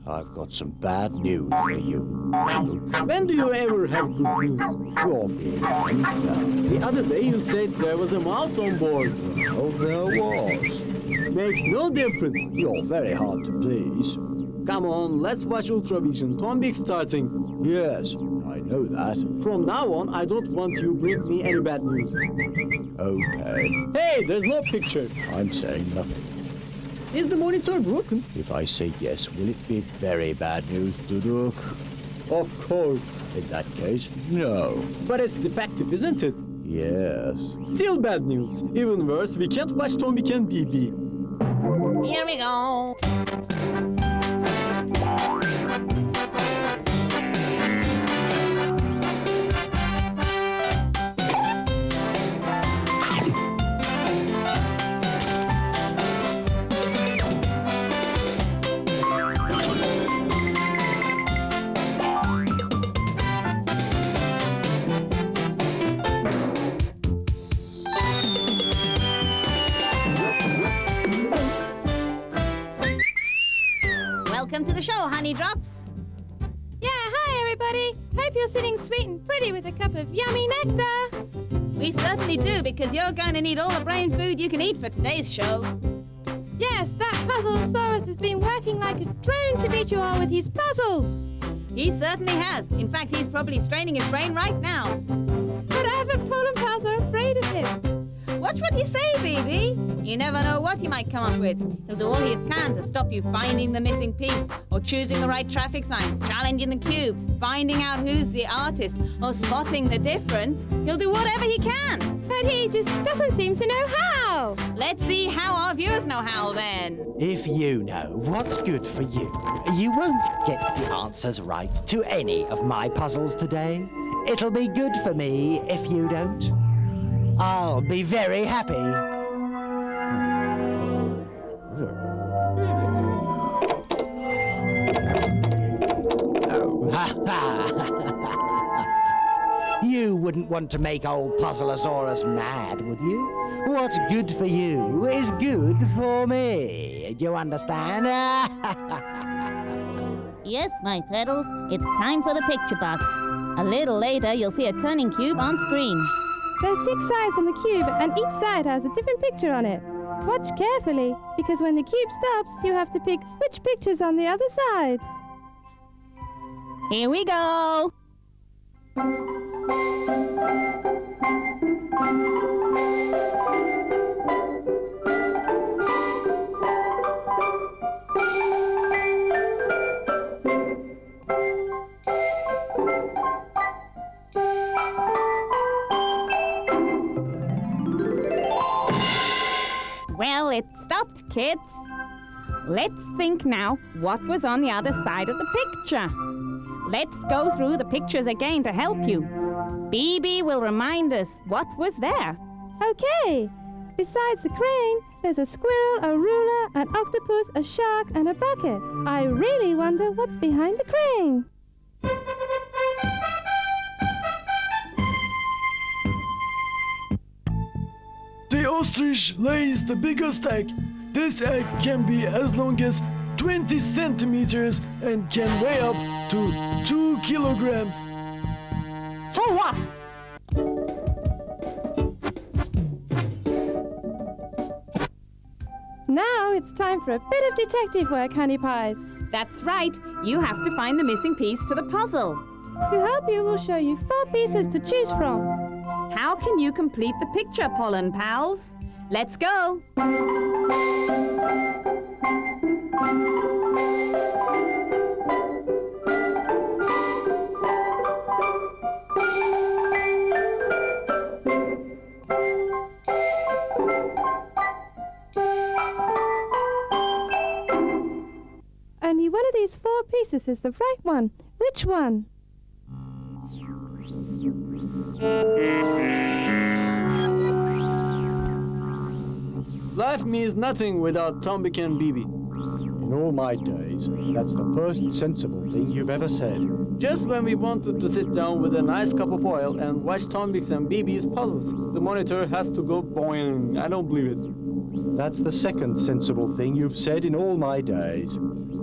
I've got some bad news for you. When do you ever have good news? You're being unfair. The other day you said there was a mouse on board. Oh, there was. Makes no difference. You're very hard to please. Come on, let's watch Ultravision. Tombik's starting. Yes, I know that. From now on, I don't want you bring me any bad news. Okay. Hey, there's no picture. I'm saying nothing. Is the monitor broken? If I say yes, will it be very bad news, Duduk? Of course. In that case, no. But it's defective, isn't it? Yes. Still bad news. Even worse, we can't watch Tombik and B.B. Here we go. Welcome to the show, honey drops. Yeah, hi everybody. Hope you're sitting sweet and pretty with a cup of yummy nectar. We certainly do, because you're going to need all the brain food you can eat for today's show. Yes, that PUZZLE-SAURUS has been working like a drone to beat you all with his puzzles. He certainly has. In fact, he's probably straining his brain right now. But McCOOL and pals are afraid of him. Watch what you say, BB. You never know what he might come up with. He'll do all he can to stop you finding the missing piece, or choosing the right traffic signs, challenging the cube, finding out who's the artist, or spotting the difference. He'll do whatever he can. But he just doesn't seem to know how. Let's see how our viewers know how, then. If you know what's good for you, you won't get the answers right to any of my puzzles today. It'll be good for me if you don't. I'll be very happy. Oh, ha ha! You wouldn't want to make old PUZZLE-SAURUS mad, would you? What's good for you is good for me. Do you understand? Yes, my pedals, it's time for the picture box. A little later, you'll see a turning cube on screen. There's 6 sides on the cube, and each side has a different picture on it. Watch carefully, because when the cube stops, you have to pick which picture's on the other side. Here we go! Well, it stopped, kids. Let's think now what was on the other side of the picture. Let's go through the pictures again to help you. BB will remind us what was there. Okay. Besides the crane, there's a squirrel, a ruler, an octopus, a shark, and a bucket. I really wonder what's behind the crane. The ostrich lays the biggest egg. This egg can be as long as 20 centimeters and can weigh up to 2 kilograms. So what? Now it's time for a bit of detective work, honey pies. That's right. You have to find the missing piece to the puzzle. To help you, we'll show you 4 pieces to choose from. How can you complete the picture, pollen pals? Let's go. Only one of these 4 pieces is the right one. Which one? Life means nothing without Tombik and B.B. In all my days, that's the first sensible thing you've ever said. Just when we wanted to sit down with a nice cup of oil and watch Tombik and B.B.'s puzzles, the monitor has to go boing. I don't believe it. That's the second sensible thing you've said in all my days.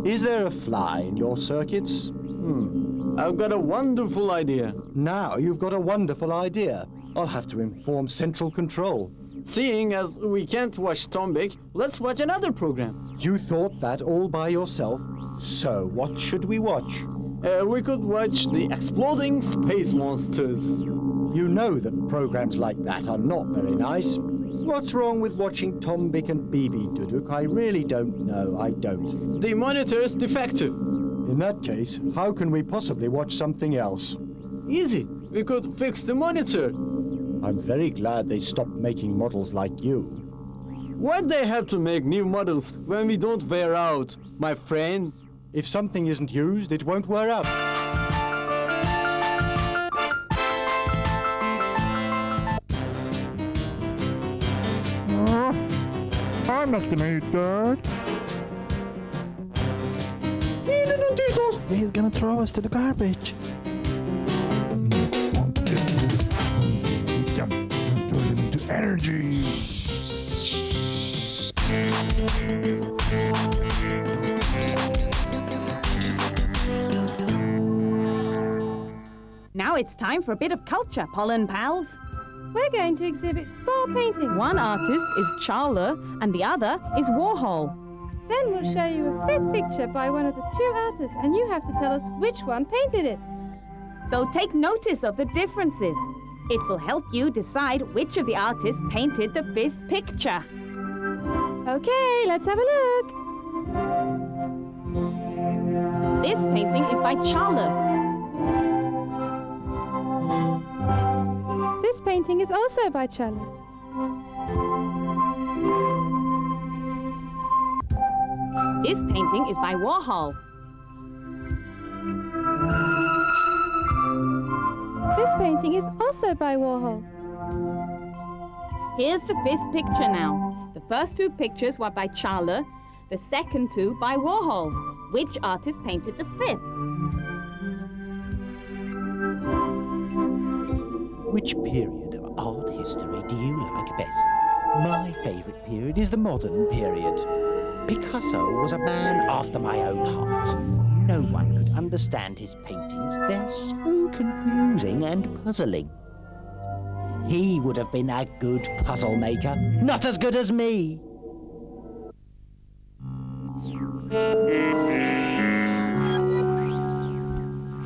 Is there a fly in your circuits? I've got a wonderful idea. Now you've got a wonderful idea. I'll have to inform Central Control. Seeing as we can't watch Tombik, let's watch another program. You thought that all by yourself? So what should we watch? We could watch the exploding space monsters. You know that programs like that are not very nice. What's wrong with watching Tombik and B.B, Duduk? I really don't know. I don't. The monitor is defective. In that case, how can we possibly watch something else? Easy. We could fix the monitor. I'm very glad they stopped making models like you. Why'd they have to make new models when we don't wear out, my friend? If something isn't used, it won't wear out. I'm not gonna eat that. He's gonna throw us to the garbage. Turn into energy. Now it's time for a bit of culture, pollen pals. We're going to exhibit 4 paintings. One artist is Charler and the other is Warhol. Then we'll show you a 5th picture by one of the 2 artists, and you have to tell us which one painted it. So take notice of the differences. It will help you decide which of the artists painted the 5th picture. Okay, let's have a look. This painting is by Charler. This painting is also by Charler. This painting is by Warhol. This painting is also by Warhol. Here's the 5th picture now. The first 2 pictures were by Charler, the second 2 by Warhol. Which artist painted the 5th? Which period of art history do you like best? My favourite period is the modern period. Picasso was a man after my own heart. No one could understand his paintings. They're so confusing and puzzling. He would have been a good puzzle maker, not as good as me.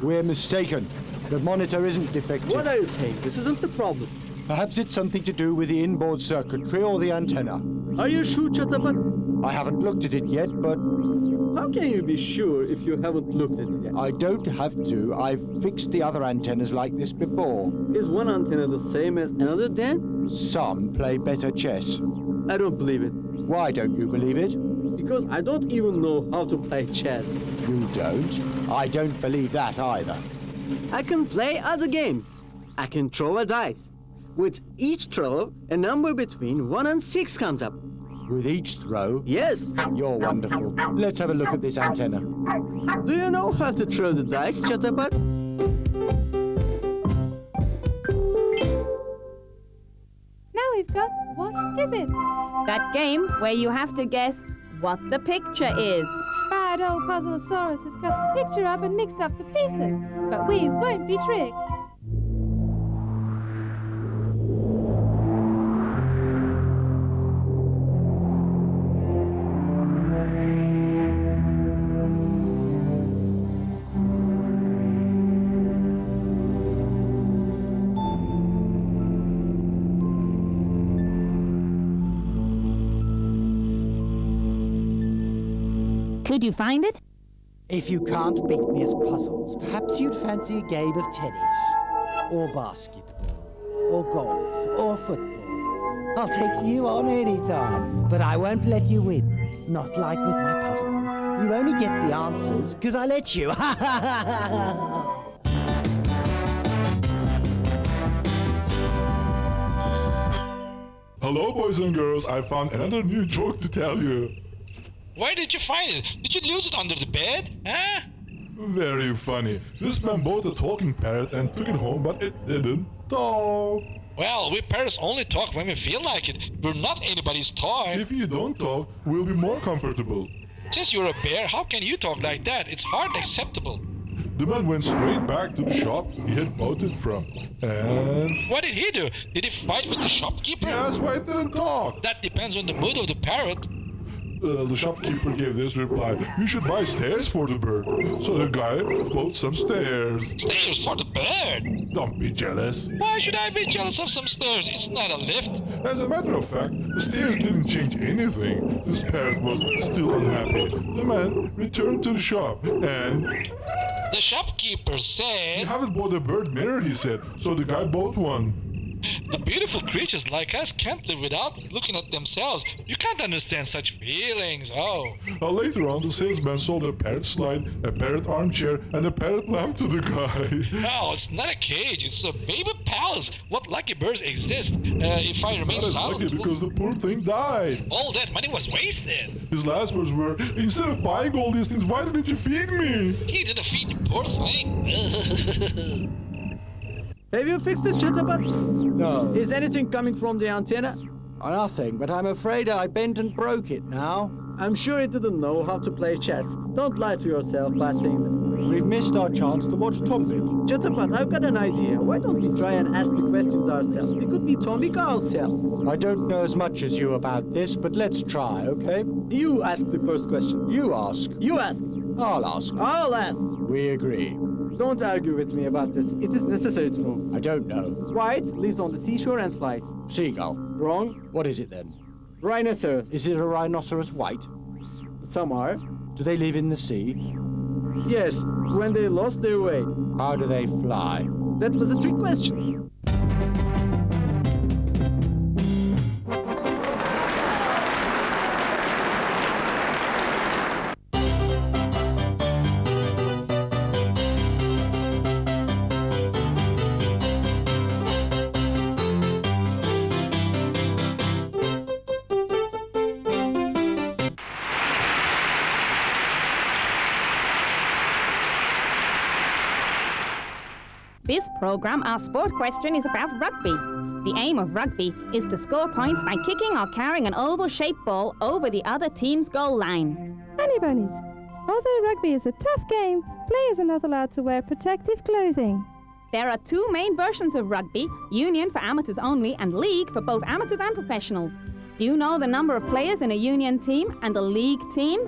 We're mistaken. The monitor isn't defective. What are you saying? This isn't the problem. Perhaps it's something to do with the inboard circuitry or the antenna. Are you sure, Chatapat? I haven't looked at it yet, but How can you be sure if you haven't looked at it yet? I don't have to. I've fixed the other antennas like this before. Is one antenna the same as another then? Some play better chess. I don't believe it. Why don't you believe it? Because I don't even know how to play chess. You don't? I don't believe that either. I can play other games. I can throw a dice. With each throw, a number between 1 and 6 comes up. With each throw? Yes. You're wonderful. Let's have a look at this antenna. Do you know how to throw the dice, Chatapat? Now we've got What Is It? That game where you have to guess what the picture is. Bad old PUZZLEA-SAURUS has cut the picture up and mixed up the pieces, but we won't be tricked. Could you find it? If you can't beat me at puzzles, perhaps you'd fancy a game of tennis, or basketball, or golf, or football. I'll take you on any time, but I won't let you win. Not like with my puzzles. You only get the answers because I let you. Hello, boys and girls. I found another new joke to tell you. Where did you find it? Did you lose it under the bed? Huh? Very funny. This man bought a talking parrot and took it home, but it didn't talk. Well, we parrots only talk when we feel like it. We're not anybody's toy. If you don't talk, we'll be more comfortable. Since you're a bear, how can you talk like that? It's hardly acceptable. The man went straight back to the shop he had bought it from. And... What did he do? Did he fight with the shopkeeper? Yes, why it didn't talk? That depends on the mood of the parrot. The shopkeeper gave this reply: you should buy stairs for the bird. So the guy bought some stairs. Stairs for the bird? Don't be jealous. Why should I be jealous of some stairs? It's not a lift. As a matter of fact, the stairs didn't change anything. This parrot was still unhappy. The man returned to the shop and... The shopkeeper said... You haven't bought a bird mirror, he said. So the guy bought one. The beautiful creatures like us can't live without looking at themselves. You can't understand such feelings, oh. Later on, the salesman sold a parrot slide, a parrot armchair, and a parrot lamp to the guy. No, it's not a cage, it's a baby palace. What lucky birds exist? If I remain silent... Lucky because the poor thing died. All that money was wasted. His last words were, instead of buying all these things, why didn't you feed me? He didn't feed the poor thing. Have you fixed the chatterbot? No. Is anything coming from the antenna? Nothing, but I'm afraid I bent and broke it now. I'm sure it didn't know how to play chess. Don't lie to yourself by saying this. We've missed our chance to watch Tombik. Chatterbot, I've got an idea. Why don't we try and ask the questions ourselves? We could be Tombik ourselves. I don't know as much as you about this, but let's try, okay? You ask the first question. You ask. You ask. I'll ask. I'll ask. We agree. Don't argue with me about this. It is necessary to know. I don't know. White lives on the seashore and flies. Seagull. Wrong. What is it then? Rhinoceros. Is it a rhinoceros white? Some are. Do they live in the sea? Yes, when they lost their way. How do they fly? That was a trick question. This program, our sport question, is about rugby. The aim of rugby is to score points by kicking or carrying an oval-shaped ball over the other team's goal line. Honey bunnies, although rugby is a tough game, players are not allowed to wear protective clothing. There are two main versions of rugby, union for amateurs only and league for both amateurs and professionals. Do you know the number of players in a union team and a league team?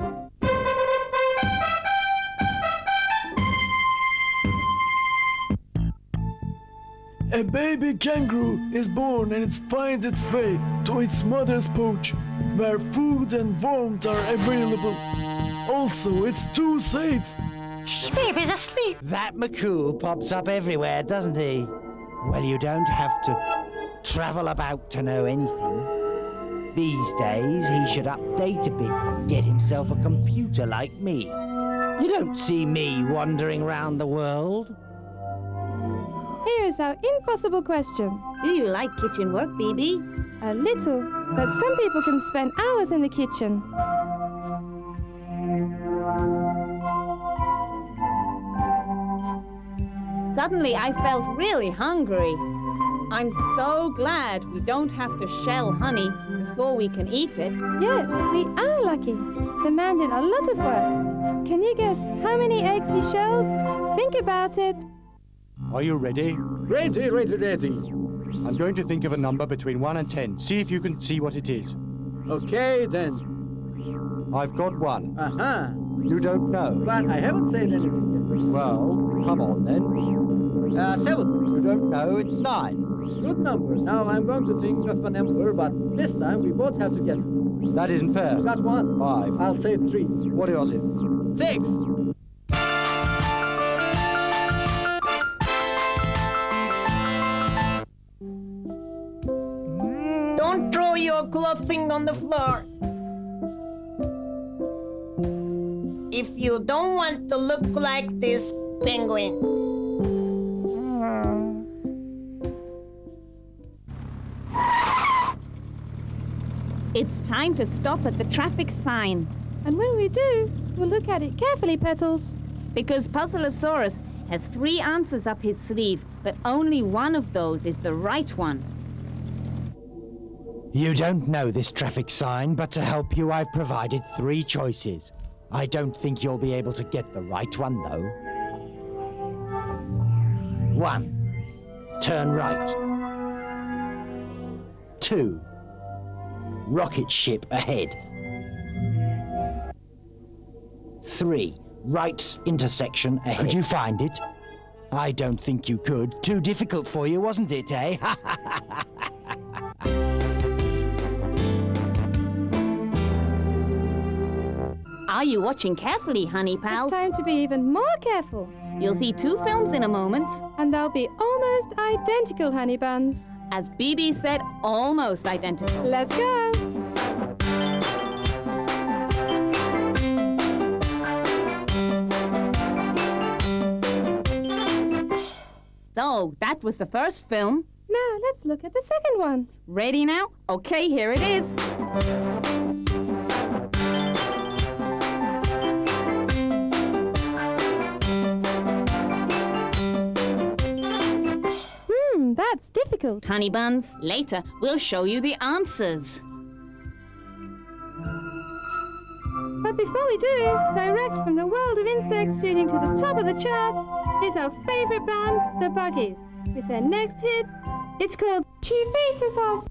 A baby kangaroo is born and it finds its way to its mother's pouch, where food and warmth are available. Also, it's too safe. Shh, baby's asleep. That McCOOL pops up everywhere, doesn't he? Well, you don't have to travel about to know anything. These days, he should update a bit, get himself a computer like me. You don't see me wandering around the world. Here is our impossible question. Do you like kitchen work, BB? A little, but some people can spend hours in the kitchen. Suddenly I felt really hungry. I'm so glad we don't have to shell honey before we can eat it. Yes, we are lucky. The man did a lot of work. Can you guess how many eggs he shelled? Think about it. Are you ready? Ready. I'm going to think of a number between 1 and 10. See if you can see what it is. Okay, then. I've got 1. Uh-huh. You don't know. But I haven't said anything yet. Well, come on then. 7. You don't know, it's 9. Good number. Now I'm going to think of a number, but this time we both have to guess it. That isn't fair. Got 1. 5. I'll say 3. What was it? 6. Don't throw your clothing on the floor. If you don't want to look like this penguin. It's time to stop at the traffic sign. And when we do, we'll look at it carefully, Petals. Because PUZZLEA-SAURUS has 3 answers up his sleeve, but only one of those is the right one. You don't know this traffic sign, but to help you, I've provided 3 choices. I don't think you'll be able to get the right one, though. 1. Turn right. 2. Rocket ship ahead. 3. Right intersection ahead. Could you find it? I don't think you could. Too difficult for you, wasn't it, eh? Are you watching carefully, honey pals? It's time to be even more careful. You'll see 2 films in a moment. And they'll be almost identical, honey buns. As BB said, almost identical. Let's go. So, that was the first film. Now, let's look at the second one. Ready now? Okay, here it is. That's difficult. Honey buns, later we'll show you the answers. But before we do, direct from the world of insects shooting to the top of the charts is our favorite band, the Buggies, with their next hit. It's called She Faces Us.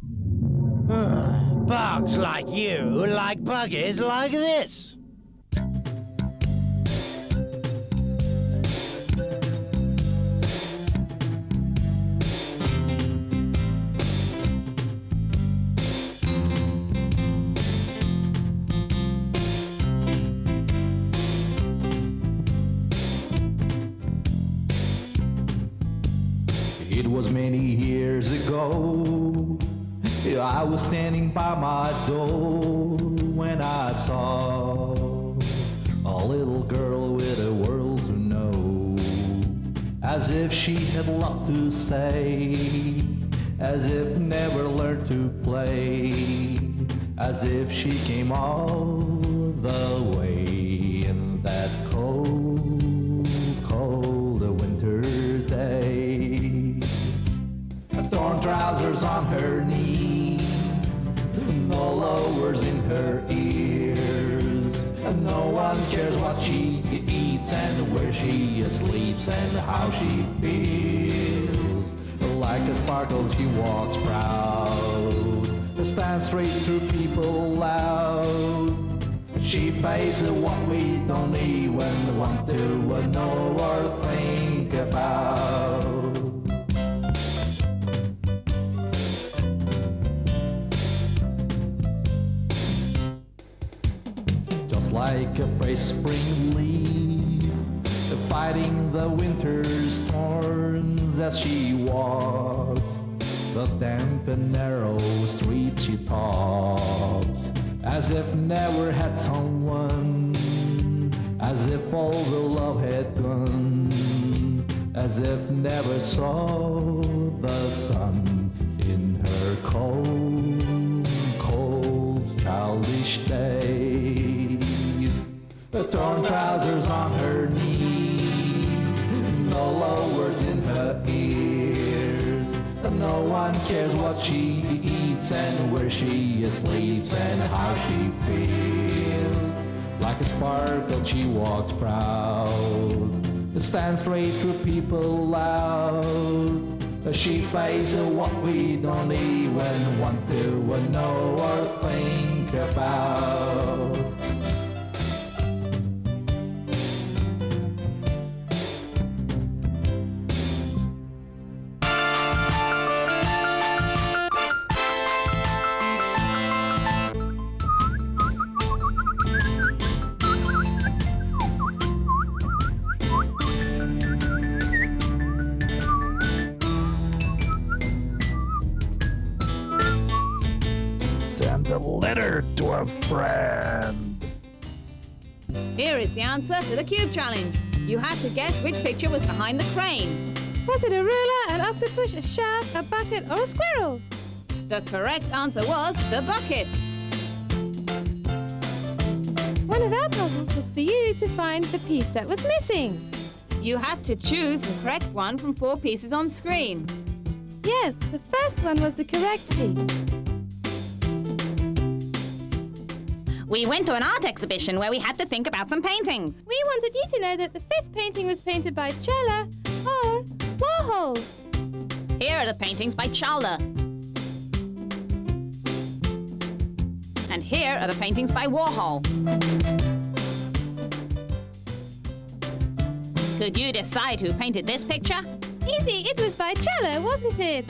Bugs like you like buggies like this. It was many years ago, I was standing by my door when I saw a little girl with a world to know, as if she had a lot to say, as if never learned to play, as if she came all the way in that cold, cold winter day. Torn trousers on her knees, no lowers in her ears, and no one cares what she eats and where she sleeps and how she feels. Like a sparkle she walks proud, stands straight through people loud. She faces what we don't even want to know or think about. Like a fresh spring leaf, fighting the winter's thorns as she walks the damp and narrow street she talks, as if never had someone, as if all the love had gone, as if never saw the sun in her cold, cold, childish days. The torn trousers on her knees, no lowers in her ears, and no one cares what she eats and where she sleeps and how she feels. Like a sparkle she walks proud, stands straight through people loud. She faces what we don't even want to know or think about. Send a letter to a friend. Here is the answer to the cube challenge. You had to guess which picture was behind the crane. Was it a ruler, an octopus, a shark, a bucket, or a squirrel? The correct answer was the bucket. When one of our puzzles was for you to find the piece that was missing. You had to choose the correct one from 4 pieces on screen. Yes, the first one was the correct piece. We went to an art exhibition where we had to think about some paintings. We wanted you to know that the 5th painting was painted by Chella or Warhol. Here are the paintings by Chowla. And here are the paintings by Warhol. Could you decide who painted this picture? Easy, it was by Chella, wasn't it?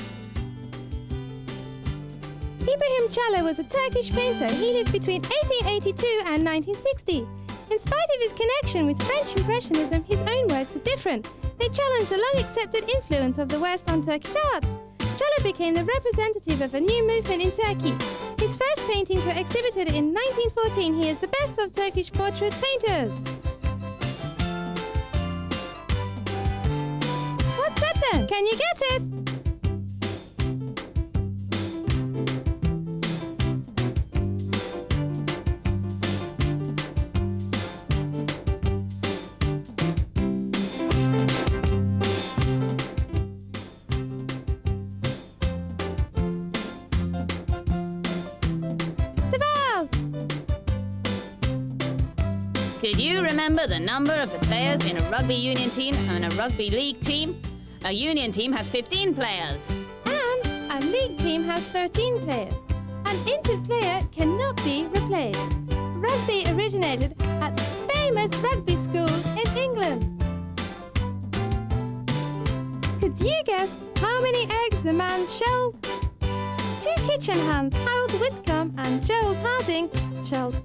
Ibrahim Challa was a Turkish painter. He lived between 1882 and 1960. In spite of his connection with French Impressionism, his own works are different. They challenge the long-accepted influence of the West on Turkish art. Challa became the representative of a new movement in Turkey. His first paintings were exhibited in 1914. He is the best of Turkish portrait painters. What's that then? Can you get it? Could you remember the number of the players in a rugby union team and a rugby league team? A union team has 15 players. And a league team has 13 players. An injured player cannot be replaced. Rugby originated at the famous rugby school in England. Could you guess how many eggs the man shelled? 2 kitchen hands, Harold Whitcomb and Gerald Harding, shelled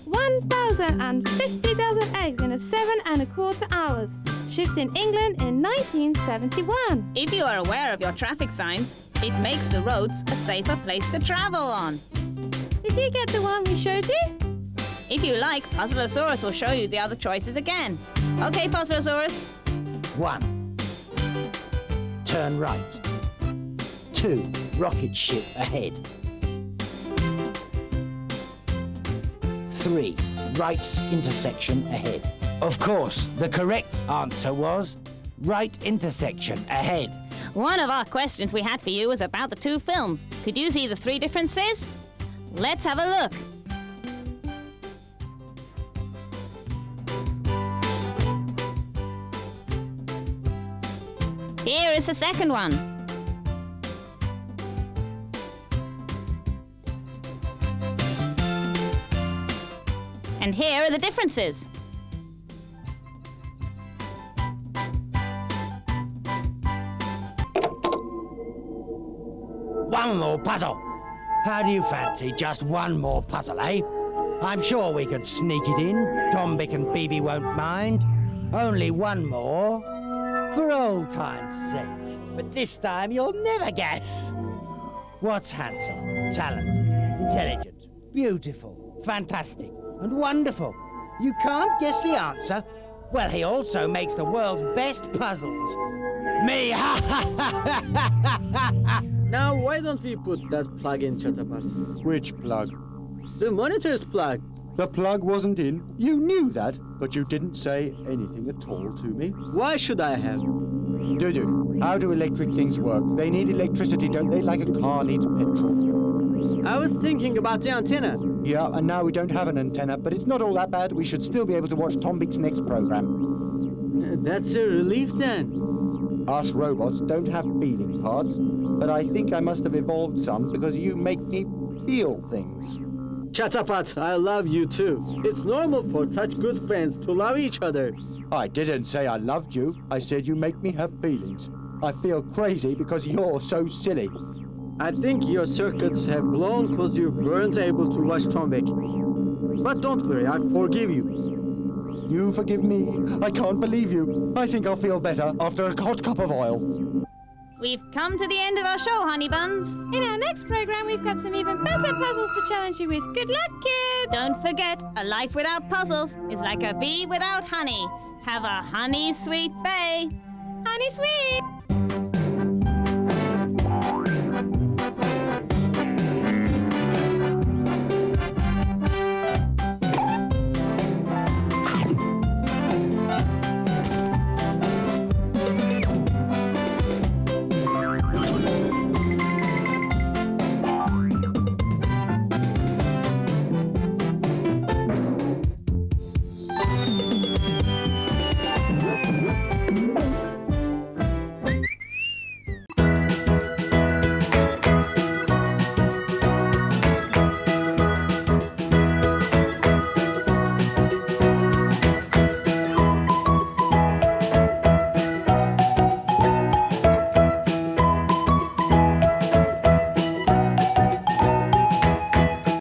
1,050 dozen eggs in 7 1/4 hours, shipped in England in 1971. If you are aware of your traffic signs, it makes the roads a safer place to travel on. Did you get the one we showed you? If you like, PUZZLEA-SAURUS will show you the other choices again. Okay, PUZZLEA-SAURUS. 1. Turn right. 2. Rocket ship ahead. 3. Right intersection ahead. Of course, the correct answer was right intersection ahead. One of our questions we had for you was about the 2 films. Could you see the 3 differences? Let's have a look. Here is the second one. And here are the differences. One more puzzle. How do you fancy just one more puzzle, eh? I'm sure we could sneak it in. Tombik and B.B won't mind. Only one more, for old time's sake. But this time you'll never guess. What's handsome, talented, intelligent, beautiful, fantastic, and wonderful? You can't guess the answer? Well, he also makes the world's best puzzles. Me! Ha ha ha ha ha ha! Now, why don't we put that plug in, Chatapat? Which plug? The monitor's plug. The plug wasn't in. You knew that, but you didn't say anything at all to me. Why should I have? Dudu, how do electric things work? They need electricity, don't they? Like a car needs petrol. I was thinking about the antenna. Yeah, and now we don't have an antenna, but it's not all that bad. We should still be able to watch Tombik's next program. That's a relief then. Us robots don't have feeling parts, but I think I must have evolved some because you make me feel things. Chatapat, I love you too. It's normal for such good friends to love each other. I didn't say I loved you. I said you make me have feelings. I feel crazy because you're so silly. I think your circuits have blown because you weren't able to watch Tombik. But don't worry, I forgive you. You forgive me? I can't believe you. I think I'll feel better after a hot cup of oil. We've come to the end of our show, honey buns. In our next program, we've got some even better puzzles to challenge you with. Good luck, kids! Don't forget, a life without puzzles is like a bee without honey. Have a honey sweet bay. Honey sweet!